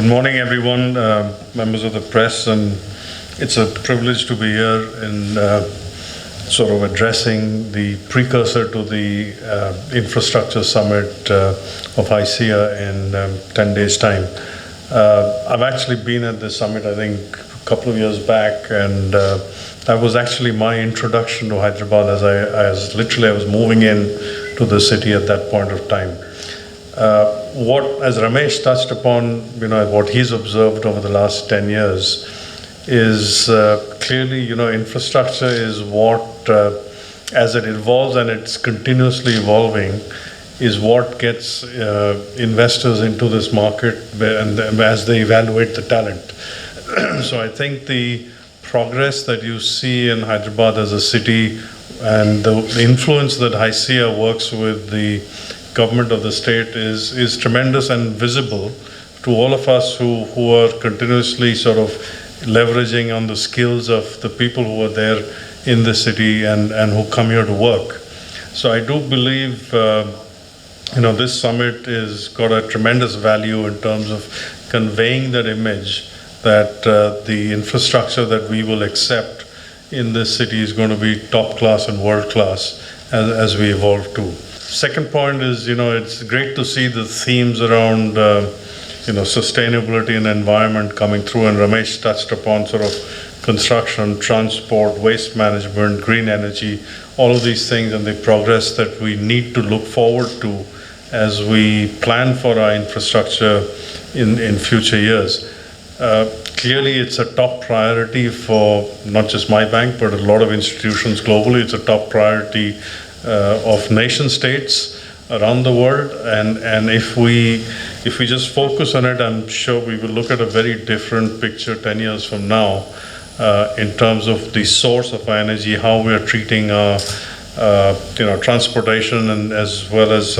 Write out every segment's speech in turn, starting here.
Good morning, everyone, members of the press, and it's a privilege to be here in sort of addressing the precursor to the infrastructure summit of HYSEA in 10 days' time. I've actually been at this summit, I think, a couple of years back, and that was actually my introduction to Hyderabad as I was moving in to the city at that point of time. As Ramesh touched upon, what he's observed over the last 10 years is clearly, infrastructure is what, as it evolves and it's continuously evolving, is what gets investors into this market and as they evaluate the talent. So I think the progress that you see in Hyderabad as a city and the influence that HYSEA works with the government of the state is tremendous and visible to all of us who are continuously sort of leveraging on the skills of the people who are there in the city and who come here to work. So I do believe this summit has got a tremendous value in terms of conveying that image that the infrastructure that we will accept in this city is going to be top class and world class as we evolve too. Second point is, it's great to see the themes around, sustainability and environment coming through, and Ramesh touched upon sort of construction, transport, waste management, green energy, all of these things and the progress that we need to look forward to as we plan for our infrastructure in future years. Clearly, it's a top priority for not just my bank, but a lot of institutions globally. It's a top priority of nation states around the world, and if we just focus on it, I'm sure we will look at a very different picture 10 years from now in terms of the source of our energy, how we are treating our transportation, and as well as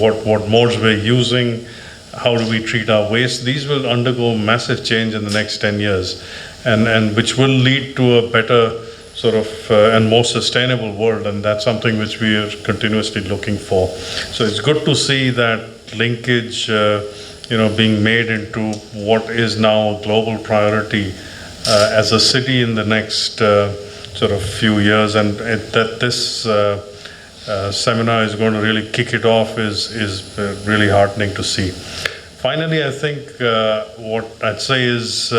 what modes we're using, how do we treat our waste. These will undergo massive change in the next 10 years, and which will lead to a better sort of and more sustainable world, and that's something which we are continuously looking for. So it's good to see that linkage being made into what is now a global priority as a city in the next sort of few years, and that this seminar is going to really kick it off is really heartening to see. Finally, I think what I'd say is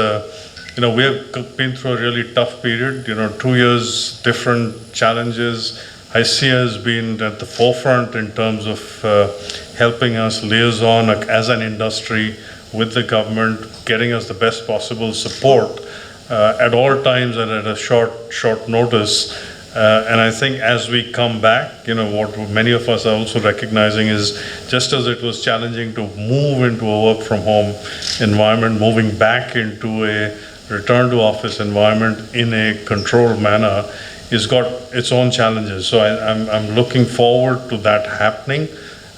we have been through a really tough period, 2 years, different challenges. HYSEA has been at the forefront in terms of helping us liaison as an industry with the government, getting us the best possible support at all times and at a short notice. And I think as we come back, what many of us are also recognizing is just as it was challenging to move into a work from home environment, moving back into a return to office environment in a controlled manner has got its own challenges. So I'm looking forward to that happening.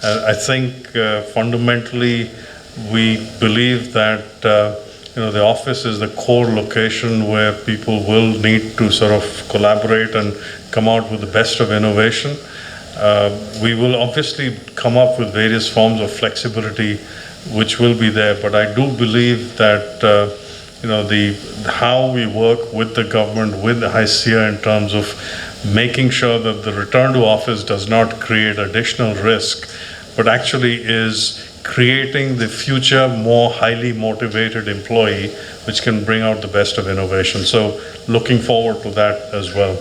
I think fundamentally we believe that the office is the core location where people will need to sort of collaborate and come out with the best of innovation. We will obviously come up with various forms of flexibility which will be there, but I do believe that how we work with the government, with the HYSEA in terms of making sure that the return to office does not create additional risk, but actually is creating the future more highly motivated employee, which can bring out the best of innovation. So looking forward to that as well.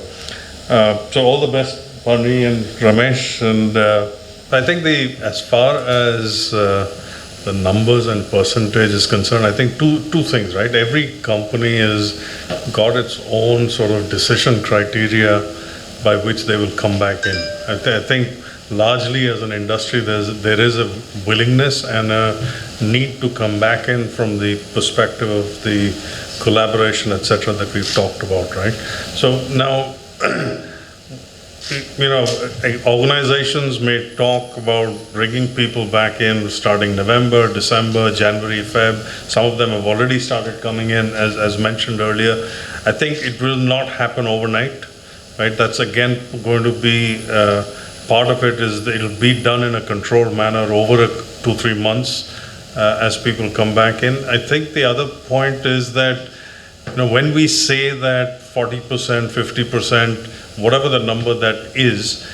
So all the best, Pani and Ramesh. And I think as far as the numbers and percentage is concerned, I think two things, right? Every company has got its own sort of decision criteria by which they will come back in. I think largely as an industry, there is a willingness and a need to come back in from the perspective of the collaboration, etc., that we've talked about, right? So now, organizations may talk about bringing people back in starting November, December, January, Feb. Some of them have already started coming in, as mentioned earlier. I think it will not happen overnight, right? That's again going to be part of it is that it'll be done in a controlled manner over 2-3 months. as people come back in. I think the other point is that, when we say that 40%, 50%, whatever the number that is,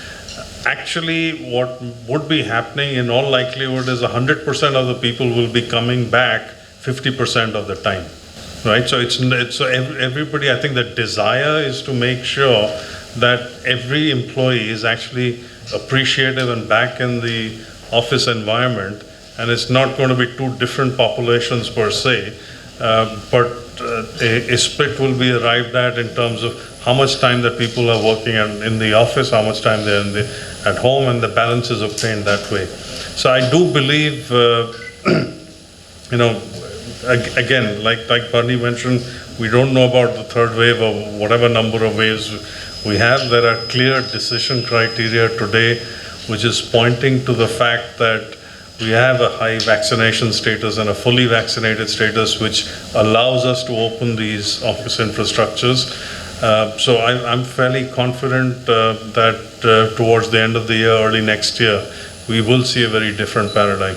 actually what would be happening in all likelihood is 100% of the people will be coming back 50% of the time, right? So so everybody, I think the desire is to make sure that every employee is actually appreciative and back in the office environment, and it's not going to be two different populations per se, but a split will be arrived at in terms of how much time that people are working in the office, how much time they're at home, and the balance is obtained that way. So I do believe, again, like Barney mentioned, we don't know about the third wave or whatever number of waves we have. There are clear decision criteria today, which is pointing to the fact that we have a high vaccination status and a fully vaccinated status, which allows us to open these office infrastructures. So I'm fairly confident that towards the end of the year, early next year, we will see a very different paradigm.